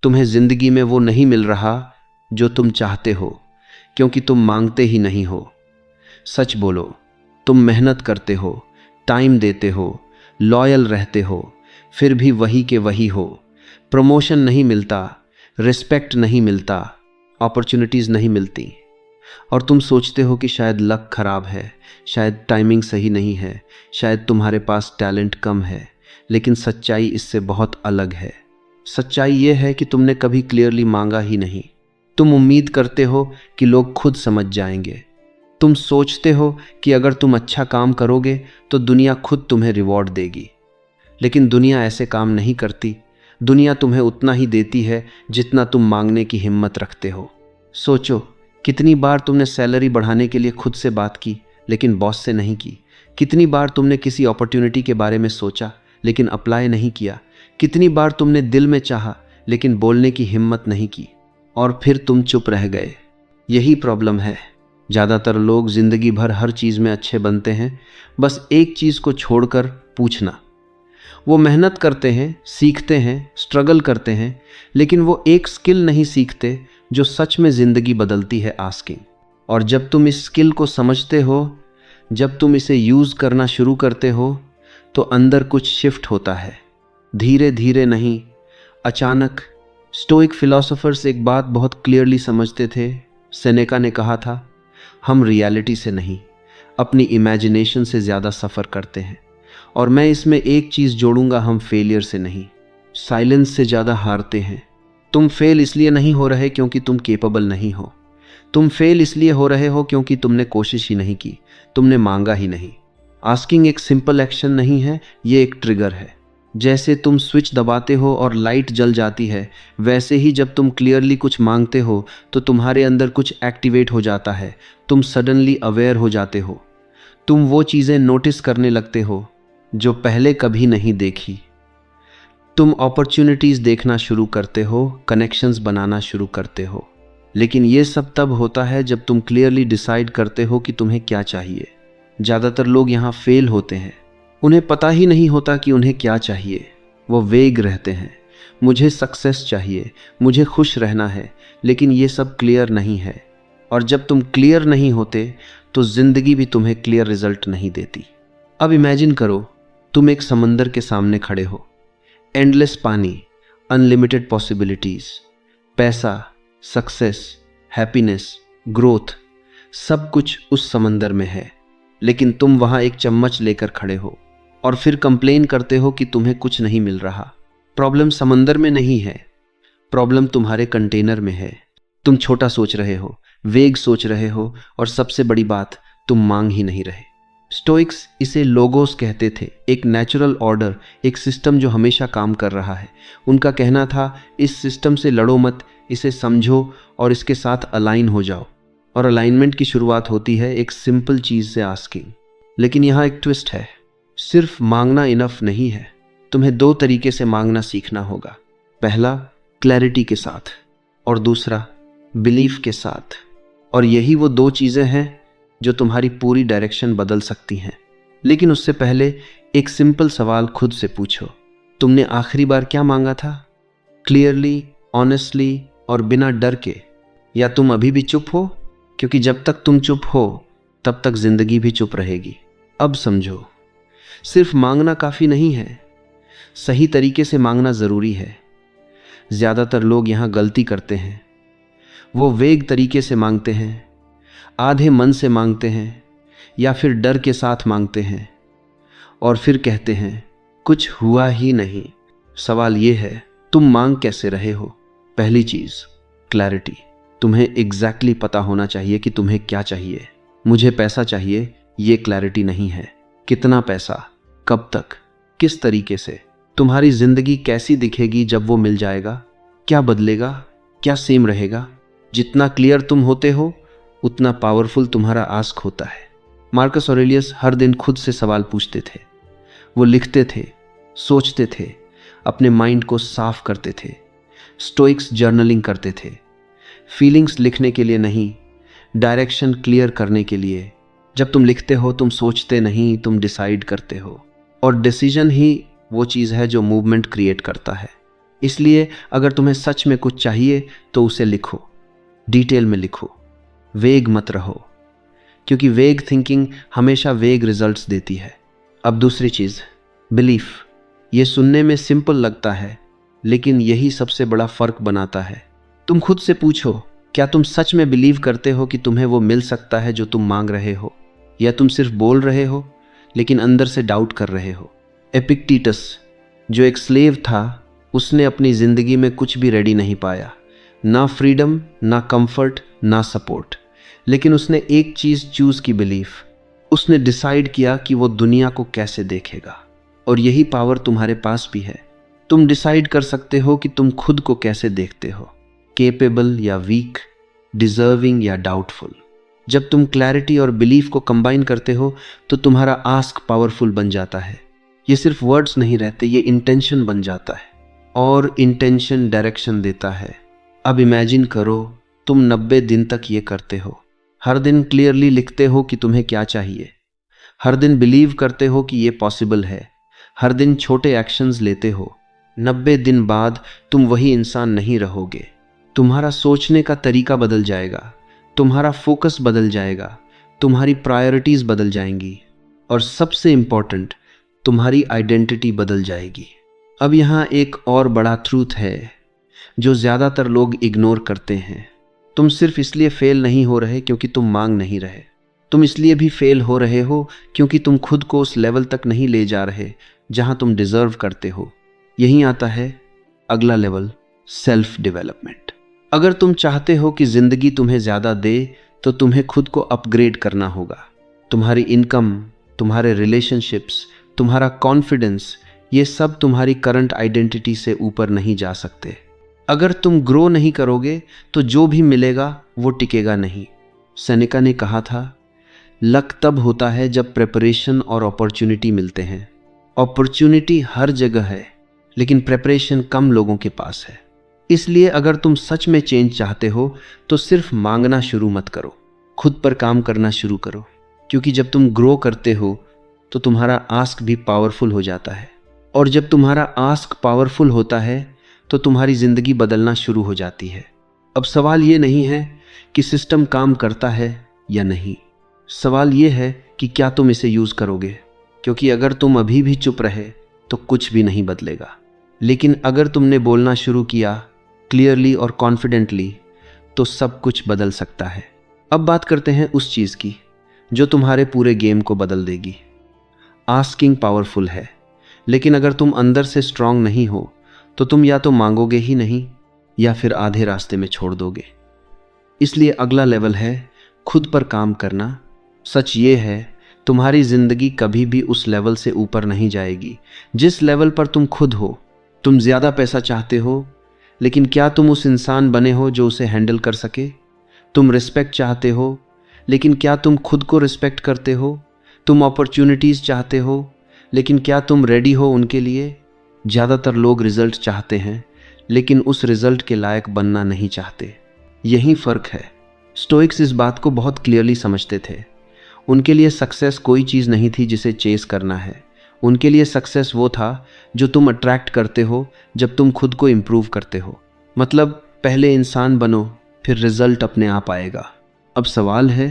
तुम्हें जिंदगी में वो नहीं मिल रहा जो तुम चाहते हो, क्योंकि तुम मांगते ही नहीं हो। सच बोलो, तुम मेहनत करते हो, टाइम देते हो, लॉयल रहते हो, फिर भी वही के वही हो। प्रमोशन नहीं मिलता, रिस्पेक्ट नहीं मिलता, अपॉर्चुनिटीज़ नहीं मिलती। और तुम सोचते हो कि शायद लक खराब है, शायद टाइमिंग सही नहीं है, शायद तुम्हारे पास टैलेंट कम है। लेकिन सच्चाई इससे बहुत अलग है। सच्चाई ये है कि तुमने कभी क्लियरली मांगा ही नहीं। तुम उम्मीद करते हो कि लोग खुद समझ जाएंगे। तुम सोचते हो कि अगर तुम अच्छा काम करोगे तो दुनिया खुद तुम्हें रिवॉर्ड देगी। लेकिन दुनिया ऐसे काम नहीं करती। दुनिया तुम्हें उतना ही देती है जितना तुम मांगने की हिम्मत रखते हो। सोचो, कितनी बार तुमने सैलरी बढ़ाने के लिए खुद से बात की लेकिन बॉस से नहीं की। कितनी बार तुमने किसी अपॉर्चुनिटी के बारे में सोचा लेकिन अप्लाई नहीं किया। कितनी बार तुमने दिल में चाहा लेकिन बोलने की हिम्मत नहीं की, और फिर तुम चुप रह गए। यही प्रॉब्लम है। ज़्यादातर लोग ज़िंदगी भर हर चीज़ में अच्छे बनते हैं, बस एक चीज़ को छोड़कर, पूछना। वो मेहनत करते हैं, सीखते हैं, स्ट्रगल करते हैं, लेकिन वो एक स्किल नहीं सीखते जो सच में ज़िंदगी बदलती है, आस्किंग। और जब तुम इस स्किल को समझते हो, जब तुम इसे यूज़ करना शुरू करते हो, तो अंदर कुछ शिफ्ट होता है। धीरे धीरे नहीं, अचानक। स्टोइक फिलोसोफर्स एक बात बहुत क्लियरली समझते थे। सेनेका ने कहा था, हम रियलिटी से नहीं, अपनी इमेजिनेशन से ज़्यादा सफ़र करते हैं। और मैं इसमें एक चीज़ जोड़ूंगा, हम फेलियर से नहीं, साइलेंस से ज़्यादा हारते हैं। तुम फेल इसलिए नहीं हो रहे क्योंकि तुम केपेबल नहीं हो। तुम फेल इसलिए हो रहे हो क्योंकि तुमने कोशिश ही नहीं की, तुमने मांगा ही नहीं। आस्किंग एक सिंपल एक्शन नहीं है, ये एक ट्रिगर है। जैसे तुम स्विच दबाते हो और लाइट जल जाती है, वैसे ही जब तुम क्लियरली कुछ मांगते हो तो तुम्हारे अंदर कुछ एक्टिवेट हो जाता है। तुम सडनली अवेयर हो जाते हो। तुम वो चीज़ें नोटिस करने लगते हो जो पहले कभी नहीं देखी। तुम अपॉर्चुनिटीज़ देखना शुरू करते हो, कनेक्शंस बनाना शुरू करते हो। लेकिन ये सब तब होता है जब तुम क्लियरली डिसाइड करते हो कि तुम्हें क्या चाहिए। ज़्यादातर लोग यहाँ फेल होते हैं। उन्हें पता ही नहीं होता कि उन्हें क्या चाहिए। वो वेग रहते हैं, मुझे सक्सेस चाहिए, मुझे खुश रहना है, लेकिन ये सब क्लियर नहीं है। और जब तुम क्लियर नहीं होते तो ज़िंदगी भी तुम्हें क्लियर रिजल्ट नहीं देती। अब इमेजिन करो, तुम एक समंदर के सामने खड़े हो। एंडलेस पानी, अनलिमिटेड पॉसिबिलिटीज़, पैसा, सक्सेस, हैप्पीनेस, ग्रोथ, सब कुछ उस समंदर में है। लेकिन तुम वहाँ एक चम्मच लेकर खड़े हो और फिर कंप्लेन करते हो कि तुम्हें कुछ नहीं मिल रहा। प्रॉब्लम समंदर में नहीं है, प्रॉब्लम तुम्हारे कंटेनर में है। तुम छोटा सोच रहे हो, वेग सोच रहे हो, और सबसे बड़ी बात, तुम मांग ही नहीं रहे। स्टोइक्स इसे लोगोस कहते थे, एक नेचुरल ऑर्डर, एक सिस्टम जो हमेशा काम कर रहा है। उनका कहना था, इस सिस्टम से लड़ो मत, इसे समझो और इसके साथ अलाइन हो जाओ। और अलाइनमेंट की शुरुआत होती है एक सिंपल चीज़ से, आस्किंग। लेकिन यहाँ एक ट्विस्ट है, सिर्फ मांगना इनफ नहीं है। तुम्हें दो तरीके से मांगना सीखना होगा। पहला क्लैरिटी के साथ, और दूसरा बिलीफ के साथ। और यही वो दो चीज़ें हैं जो तुम्हारी पूरी डायरेक्शन बदल सकती हैं। लेकिन उससे पहले एक सिंपल सवाल खुद से पूछो, तुमने आखिरी बार क्या मांगा था? क्लियरली, ऑनेस्टली और बिना डर के? या तुम अभी भी चुप हो? क्योंकि जब तक तुम चुप हो तब तक जिंदगी भी चुप रहेगी। अब समझो, सिर्फ मांगना काफ़ी नहीं है, सही तरीके से मांगना ज़रूरी है। ज़्यादातर लोग यहाँ गलती करते हैं। वो वेग तरीके से मांगते हैं, आधे मन से मांगते हैं, या फिर डर के साथ मांगते हैं, और फिर कहते हैं कुछ हुआ ही नहीं। सवाल ये है, तुम मांग कैसे रहे हो? पहली चीज़, क्लैरिटी। तुम्हें एग्जैक्टली पता होना चाहिए कि तुम्हें क्या चाहिए। मुझे पैसा चाहिए, ये क्लैरिटी नहीं है। कितना पैसा, कब तक, किस तरीके से? तुम्हारी ज़िंदगी कैसी दिखेगी जब वो मिल जाएगा? क्या बदलेगा, क्या सेम रहेगा? जितना क्लियर तुम होते हो उतना पावरफुल तुम्हारा आस्क होता है। मार्कस ऑरेलियस हर दिन खुद से सवाल पूछते थे। वो लिखते थे, सोचते थे, अपने माइंड को साफ करते थे। स्टोइक्स जर्नलिंग करते थे, फीलिंग्स लिखने के लिए नहीं, डायरेक्शन क्लियर करने के लिए। जब तुम लिखते हो तुम सोचते नहीं, तुम डिसाइड करते हो। और डिसीजन ही वो चीज़ है जो मूवमेंट क्रिएट करता है। इसलिए अगर तुम्हें सच में कुछ चाहिए तो उसे लिखो, डिटेल में लिखो, वेग मत रहो, क्योंकि वेग थिंकिंग हमेशा वेग रिजल्ट्स देती है। अब दूसरी चीज़, बिलीफ। ये सुनने में सिंपल लगता है, लेकिन यही सबसे बड़ा फर्क बनाता है। तुम खुद से पूछो, क्या तुम सच में बिलीव करते हो कि तुम्हें वो मिल सकता है जो तुम मांग रहे हो, या तुम सिर्फ बोल रहे हो लेकिन अंदर से डाउट कर रहे हो? एपिक्टेटस, जो एक स्लेव था, उसने अपनी जिंदगी में कुछ भी रेडी नहीं पाया, ना फ्रीडम, ना कंफर्ट, ना सपोर्ट। लेकिन उसने एक चीज चूज की, बिलीफ। उसने डिसाइड किया कि वो दुनिया को कैसे देखेगा। और यही पावर तुम्हारे पास भी है। तुम डिसाइड कर सकते हो कि तुम खुद को कैसे देखते हो, केपेबल या वीक, डिजर्विंग या डाउटफुल। जब तुम क्लैरिटी और बिलीफ को कंबाइन करते हो तो तुम्हारा आस्क पावरफुल बन जाता है। ये सिर्फ वर्ड्स नहीं रहते, ये इंटेंशन बन जाता है, और इंटेंशन डायरेक्शन देता है। अब इमेजिन करो, तुम 90 दिन तक ये करते हो। हर दिन क्लियरली लिखते हो कि तुम्हें क्या चाहिए, हर दिन बिलीव करते हो कि ये पॉसिबल है, हर दिन छोटे एक्शंस लेते हो। 90 दिन बाद तुम वही इंसान नहीं रहोगे। तुम्हारा सोचने का तरीका बदल जाएगा, तुम्हारा फोकस बदल जाएगा, तुम्हारी प्रायोरिटीज बदल जाएंगी, और सबसे इंपॉर्टेंट, तुम्हारी आइडेंटिटी बदल जाएगी। अब यहाँ एक और बड़ा ट्रूथ है जो ज़्यादातर लोग इग्नोर करते हैं। तुम सिर्फ इसलिए फेल नहीं हो रहे क्योंकि तुम मांग नहीं रहे, तुम इसलिए भी फेल हो रहे हो क्योंकि तुम खुद को उस लेवल तक नहीं ले जा रहे जहां तुम डिजर्व करते हो। यहीं आता है अगला लेवल, सेल्फ डेवलपमेंट। अगर तुम चाहते हो कि जिंदगी तुम्हें ज़्यादा दे तो तुम्हें खुद को अपग्रेड करना होगा। तुम्हारी इनकम, तुम्हारे रिलेशनशिप्स, तुम्हारा कॉन्फिडेंस, ये सब तुम्हारी करंट आइडेंटिटी से ऊपर नहीं जा सकते। अगर तुम ग्रो नहीं करोगे तो जो भी मिलेगा वो टिकेगा नहीं। सेनेका ने कहा था, लक तब होता है जब प्रेपरेशन और अपॉर्चुनिटी मिलते हैं। अपॉर्चुनिटी हर जगह है, लेकिन प्रेपरेशन कम लोगों के पास है। इसलिए अगर तुम सच में चेंज चाहते हो तो सिर्फ मांगना शुरू मत करो, खुद पर काम करना शुरू करो। क्योंकि जब तुम ग्रो करते हो तो तुम्हारा आस्क भी पावरफुल हो जाता है, और जब तुम्हारा आस्क पावरफुल होता है तो तुम्हारी ज़िंदगी बदलना शुरू हो जाती है। अब सवाल ये नहीं है कि सिस्टम काम करता है या नहीं, सवाल ये है कि क्या तुम इसे यूज़ करोगे। क्योंकि अगर तुम अभी भी चुप रहे तो कुछ भी नहीं बदलेगा, लेकिन अगर तुमने बोलना शुरू किया क्लियरली और कॉन्फिडेंटली तो सब कुछ बदल सकता है। अब बात करते हैं उस चीज़ की जो तुम्हारे पूरे गेम को बदल देगी। आस्किंग पावरफुल है, लेकिन अगर तुम अंदर से स्ट्रांग नहीं हो तो तुम या तो मांगोगे ही नहीं या फिर आधे रास्ते में छोड़ दोगे। इसलिए अगला लेवल है खुद पर काम करना। सच ये है, तुम्हारी ज़िंदगी कभी भी उस लेवल से ऊपर नहीं जाएगी जिस लेवल पर तुम खुद हो। तुम ज़्यादा पैसा चाहते हो, लेकिन क्या तुम उस इंसान बने हो जो उसे हैंडल कर सके? तुम रिस्पेक्ट चाहते हो, लेकिन क्या तुम खुद को रिस्पेक्ट करते हो? तुम अपॉर्चुनिटीज़ चाहते हो, लेकिन क्या तुम रेडी हो उनके लिए? ज़्यादातर लोग रिजल्ट चाहते हैं, लेकिन उस रिजल्ट के लायक बनना नहीं चाहते। यही फ़र्क है। स्टोइक्स इस बात को बहुत क्लियरली समझते थे। उनके लिए सक्सेस कोई चीज़ नहीं थी जिसे चेस करना है। उनके लिए सक्सेस वो था जो तुम अट्रैक्ट करते हो जब तुम खुद को इम्प्रूव करते हो। मतलब पहले इंसान बनो, फिर रिजल्ट अपने आप आएगा। अब सवाल है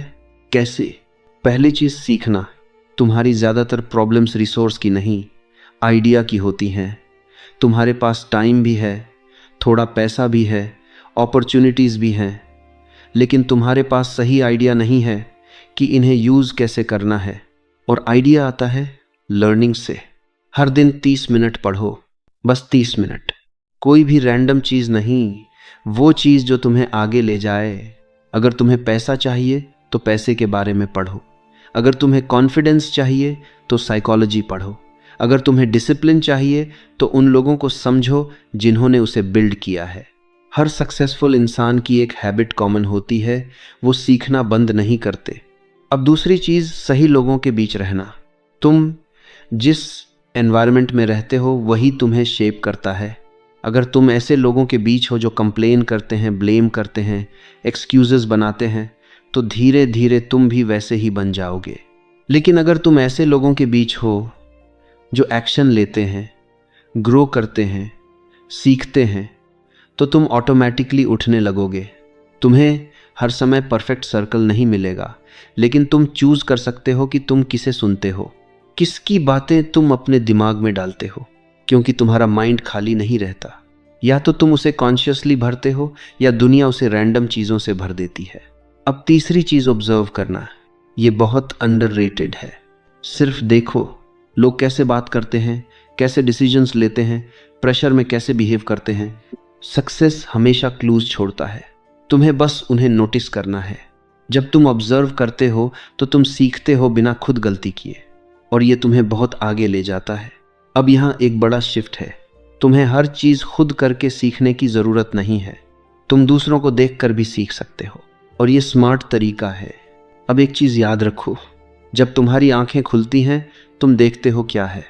कैसे? पहली चीज़ सीखना। तुम्हारी ज़्यादातर प्रॉब्लम्स रिसोर्स की नहीं, आइडिया की होती हैं। तुम्हारे पास टाइम भी है, थोड़ा पैसा भी है, अपॉर्चुनिटीज़ भी हैं, लेकिन तुम्हारे पास सही आइडिया नहीं है कि इन्हें यूज़ कैसे करना है। और आइडिया आता है लर्निंग से। हर दिन 30 मिनट पढ़ो, बस 30 मिनट। कोई भी रैंडम चीज़ नहीं, वो चीज़ जो तुम्हें आगे ले जाए। अगर तुम्हें पैसा चाहिए तो पैसे के बारे में पढ़ो, अगर तुम्हें कॉन्फिडेंस चाहिए तो साइकोलॉजी पढ़ो, अगर तुम्हें डिसिप्लिन चाहिए तो उन लोगों को समझो जिन्होंने उसे बिल्ड किया है। हर सक्सेसफुल इंसान की एक हैबिट कॉमन होती है, वो सीखना बंद नहीं करते। अब दूसरी चीज़, सही लोगों के बीच रहना। तुम जिस एनवायरनमेंट में रहते हो वही तुम्हें शेप करता है। अगर तुम ऐसे लोगों के बीच हो जो कंप्लेन करते हैं, ब्लेम करते हैं, एक्सक्यूजेस बनाते हैं, तो धीरे धीरे तुम भी वैसे ही बन जाओगे। लेकिन अगर तुम ऐसे लोगों के बीच हो जो एक्शन लेते हैं, ग्रो करते हैं, सीखते हैं तो तुम ऑटोमेटिकली उठने लगोगे। तुम्हें हर समय परफेक्ट सर्कल नहीं मिलेगा, लेकिन तुम चूज कर सकते हो कि तुम किसे सुनते हो, किसकी बातें तुम अपने दिमाग में डालते हो, क्योंकि तुम्हारा माइंड खाली नहीं रहता। या तो तुम उसे कॉन्शियसली भरते हो या दुनिया उसे रैंडम चीजों से भर देती है। अब तीसरी चीज ऑब्जर्व करना, ये बहुत अंडररेटेड है। सिर्फ देखो लोग कैसे बात करते हैं, कैसे डिसीजंस लेते हैं, प्रेशर में कैसे बिहेव करते हैं। सक्सेस हमेशा क्लूज छोड़ता है, तुम्हें बस उन्हें नोटिस करना है। जब तुम ऑब्जर्व करते हो तो तुम सीखते हो बिना खुद गलती किए, और ये तुम्हें बहुत आगे ले जाता है। अब यहाँ एक बड़ा शिफ्ट है, तुम्हें हर चीज खुद करके सीखने की जरूरत नहीं है। तुम दूसरों को देखकर भी सीख सकते हो, और ये स्मार्ट तरीका है। अब एक चीज याद रखो, जब तुम्हारी आंखें खुलती हैं तुम देखते हो क्या है,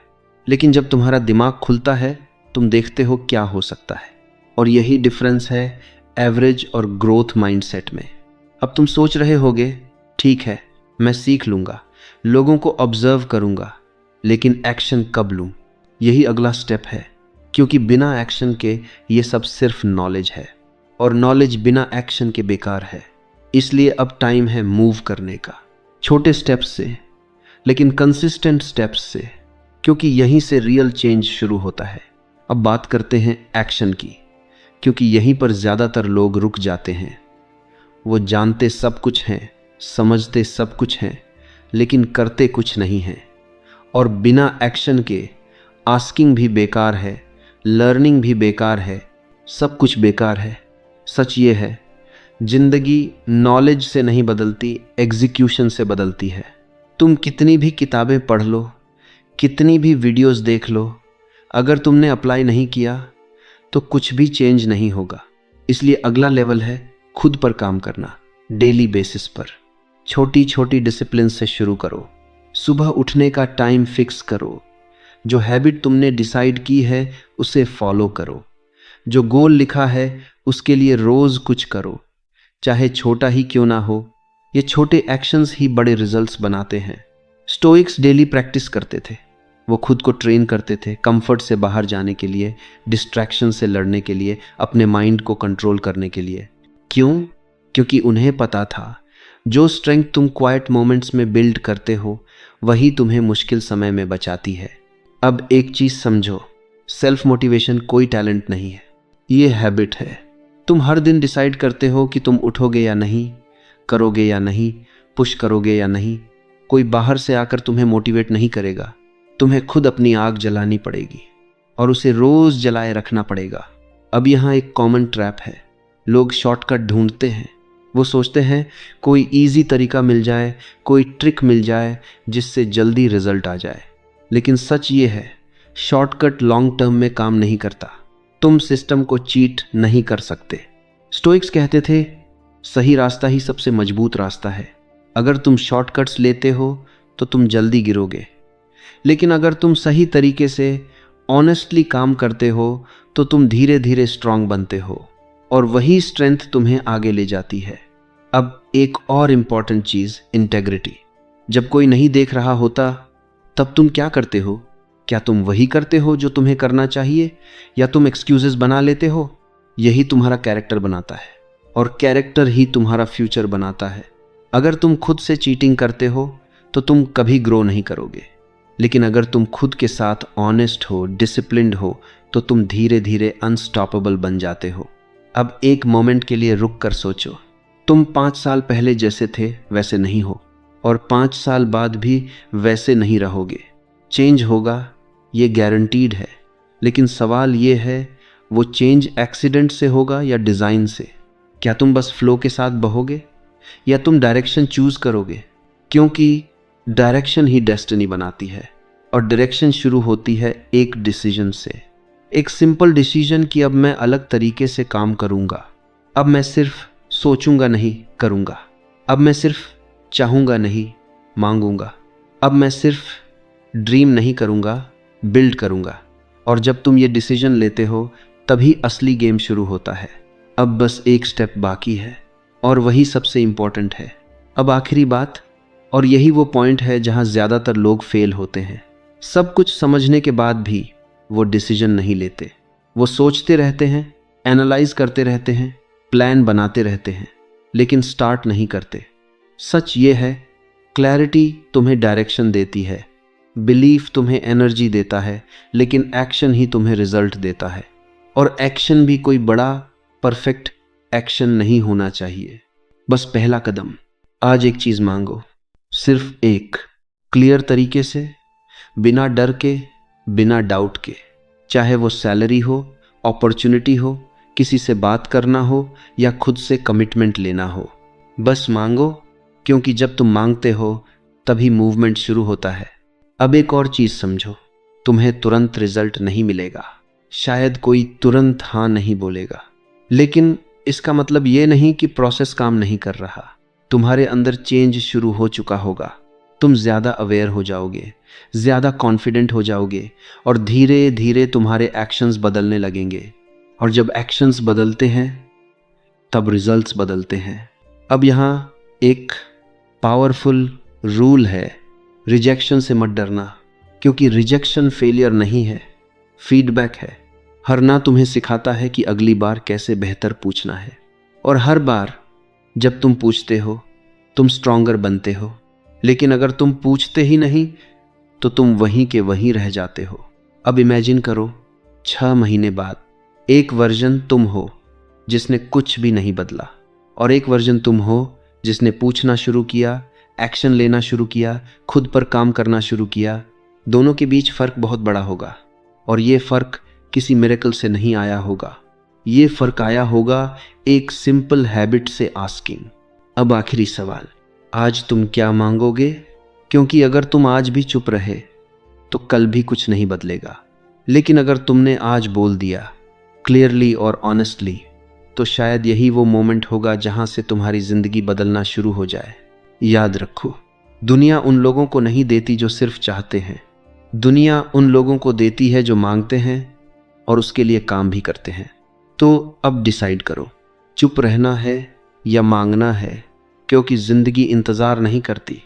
लेकिन जब तुम्हारा दिमाग खुलता है तुम देखते हो क्या हो सकता है। और यही डिफरेंस है एवरेज और ग्रोथ माइंडसेट में। अब तुम सोच रहे होगे, ठीक है मैं सीख लूंगा, लोगों को ऑब्जर्व करूंगा, लेकिन एक्शन कब लूं? यही अगला स्टेप है, क्योंकि बिना एक्शन के ये सब सिर्फ नॉलेज है, और नॉलेज बिना एक्शन के बेकार है। इसलिए अब टाइम है मूव करने का, छोटे स्टेप्स से, लेकिन कंसिस्टेंट स्टेप्स से, क्योंकि यहीं से रियल चेंज शुरू होता है। अब बात करते हैं एक्शन की, क्योंकि यहीं पर ज़्यादातर लोग रुक जाते हैं। वो जानते सब कुछ हैं, समझते सब कुछ हैं, लेकिन करते कुछ नहीं हैं। और बिना एक्शन के आस्किंग भी बेकार है, लर्निंग भी बेकार है, सब कुछ बेकार है। सच ये है, जिंदगी नॉलेज से नहीं बदलती, एग्जीक्यूशन से बदलती है। तुम कितनी भी किताबें पढ़ लो, कितनी भी वीडियोस देख लो, अगर तुमने अप्लाई नहीं किया तो कुछ भी चेंज नहीं होगा। इसलिए अगला लेवल है खुद पर काम करना, डेली बेसिस पर। छोटी छोटी डिसिप्लिन से शुरू करो। सुबह उठने का टाइम फिक्स करो। जो हैबिट तुमने डिसाइड की है उसे फॉलो करो। जो गोल लिखा है उसके लिए रोज कुछ करो, चाहे छोटा ही क्यों ना हो। ये छोटे एक्शंस ही बड़े रिजल्ट्स बनाते हैं। स्टोइक्स डेली प्रैक्टिस करते थे, वो खुद को ट्रेन करते थे कंफर्ट से बाहर जाने के लिए, डिस्ट्रैक्शन से लड़ने के लिए, अपने माइंड को कंट्रोल करने के लिए। क्यों? क्योंकि उन्हें पता था जो स्ट्रेंथ तुम क्वाइट मोमेंट्स में बिल्ड करते हो वही तुम्हें मुश्किल समय में बचाती है। अब एक चीज समझो, सेल्फ मोटिवेशन कोई टैलेंट नहीं है, ये हैबिट है। तुम हर दिन डिसाइड करते हो कि तुम उठोगे या नहीं, करोगे या नहीं, पुश करोगे या नहीं। कोई बाहर से आकर तुम्हें मोटिवेट नहीं करेगा, तुम्हें खुद अपनी आग जलानी पड़ेगी, और उसे रोज जलाए रखना पड़ेगा। अब यहाँ एक कॉमन ट्रैप है, लोग शॉर्टकट ढूंढते हैं। वो सोचते हैं कोई इजी तरीका मिल जाए, कोई ट्रिक मिल जाए जिससे जल्दी रिजल्ट आ जाए। लेकिन सच ये है, शॉर्टकट लॉन्ग टर्म में काम नहीं करता। तुम सिस्टम को चीट नहीं कर सकते। स्टोइक्स कहते थे सही रास्ता ही सबसे मजबूत रास्ता है। अगर तुम शॉर्टकट्स लेते हो तो तुम जल्दी गिरोगे, लेकिन अगर तुम सही तरीके से ऑनेस्टली काम करते हो तो तुम धीरे धीरे स्ट्रांग बनते हो, और वही स्ट्रेंथ तुम्हें आगे ले जाती है। अब एक और इम्पॉर्टेंट चीज, इंटेग्रिटी। जब कोई नहीं देख रहा होता तब तुम क्या करते हो? क्या तुम वही करते हो जो तुम्हें करना चाहिए, या तुम एक्सक्यूजेस बना लेते हो? यही तुम्हारा कैरेक्टर बनाता है, और कैरेक्टर ही तुम्हारा फ्यूचर बनाता है। अगर तुम खुद से चीटिंग करते हो तो तुम कभी ग्रो नहीं करोगे, लेकिन अगर तुम खुद के साथ ऑनेस्ट हो, डिसिप्लिन्ड हो, तो तुम धीरे धीरे अनस्टॉपेबल बन जाते हो। अब एक मोमेंट के लिए रुक कर सोचो, तुम 5 साल पहले जैसे थे वैसे नहीं हो, और 5 साल बाद भी वैसे नहीं रहोगे। चेंज होगा, ये गारंटीड है, लेकिन सवाल ये है वो चेंज एक्सीडेंट से होगा या डिज़ाइन से? क्या तुम बस फ्लो के साथ बहोगे, या तुम डायरेक्शन चूज करोगे? क्योंकि डायरेक्शन ही डेस्टिनी बनाती है, और डायरेक्शन शुरू होती है एक डिसीजन से। एक सिंपल डिसीजन कि अब मैं अलग तरीके से काम करूंगा। अब मैं सिर्फ सोचूंगा नहीं, करूंगा। अब मैं सिर्फ चाहूंगा नहीं, मांगूंगा। अब मैं सिर्फ ड्रीम नहीं करूंगा, बिल्ड करूंगा। और जब तुम ये डिसीजन लेते हो तभी असली गेम शुरू होता है। अब बस एक स्टेप बाकी है, और वही सबसे इंपॉर्टेंट है। अब आखिरी बात, और यही वो पॉइंट है जहां ज़्यादातर लोग फेल होते हैं। सब कुछ समझने के बाद भी वो डिसीजन नहीं लेते। वो सोचते रहते हैं, एनालाइज करते रहते हैं, प्लान बनाते रहते हैं, लेकिन स्टार्ट नहीं करते। सच ये है, क्लैरिटी तुम्हें डायरेक्शन देती है, बिलीफ तुम्हें एनर्जी देता है, लेकिन एक्शन ही तुम्हें रिजल्ट देता है। और एक्शन भी कोई बड़ा परफेक्ट एक्शन नहीं होना चाहिए, बस पहला कदम। आज एक चीज मांगो, सिर्फ एक, क्लियर तरीके से, बिना डर के, बिना डाउट के। चाहे वो सैलरी हो, अपॉर्चुनिटी हो, किसी से बात करना हो या खुद से कमिटमेंट लेना हो, बस मांगो, क्योंकि जब तुम मांगते हो तभी मूवमेंट शुरू होता है। अब एक और चीज समझो, तुम्हें तुरंत रिजल्ट नहीं मिलेगा, शायद कोई तुरंत हाँ नहीं बोलेगा, लेकिन इसका मतलब ये नहीं कि प्रोसेस काम नहीं कर रहा। तुम्हारे अंदर चेंज शुरू हो चुका होगा, तुम ज्यादा अवेयर हो जाओगे, ज्यादा कॉन्फिडेंट हो जाओगे, और धीरे धीरे तुम्हारे एक्शंस बदलने लगेंगे। और जब एक्शंस बदलते हैं तब रिजल्ट्स बदलते हैं। अब यहाँ एक पावरफुल रूल है, रिजेक्शन से मत डरना, क्योंकि रिजेक्शन फेलियर नहीं है, फीडबैक है। हर ना तुम्हें सिखाता है कि अगली बार कैसे बेहतर पूछना है, और हर बार जब तुम पूछते हो तुम स्ट्रॉन्गर बनते हो। लेकिन अगर तुम पूछते ही नहीं तो तुम वहीं के वहीं रह जाते हो। अब इमेजिन करो, 6 महीने बाद एक वर्जन तुम हो जिसने कुछ भी नहीं बदला, और एक वर्जन तुम हो जिसने पूछना शुरू किया, एक्शन लेना शुरू किया, खुद पर काम करना शुरू किया। दोनों के बीच फर्क बहुत बड़ा होगा, और ये फर्क किसी मिरेकल से नहीं आया होगा, ये फर्क आया होगा एक सिंपल हैबिट से, आस्किंग। अब आखिरी सवाल, आज तुम क्या मांगोगे? क्योंकि अगर तुम आज भी चुप रहे तो कल भी कुछ नहीं बदलेगा, लेकिन अगर तुमने आज बोल दिया क्लियरली और ऑनेस्टली, तो शायद यही वो मोमेंट होगा जहां से तुम्हारी जिंदगी बदलना शुरू हो जाए। याद रखो, दुनिया उन लोगों को नहीं देती जो सिर्फ चाहते हैं, दुनिया उन लोगों को देती है जो मांगते हैं और उसके लिए काम भी करते हैं। तो अब डिसाइड करो, चुप रहना है या मांगना है, क्योंकि जिंदगी इंतजार नहीं करती,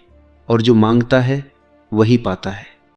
और जो मांगता है वही पाता है।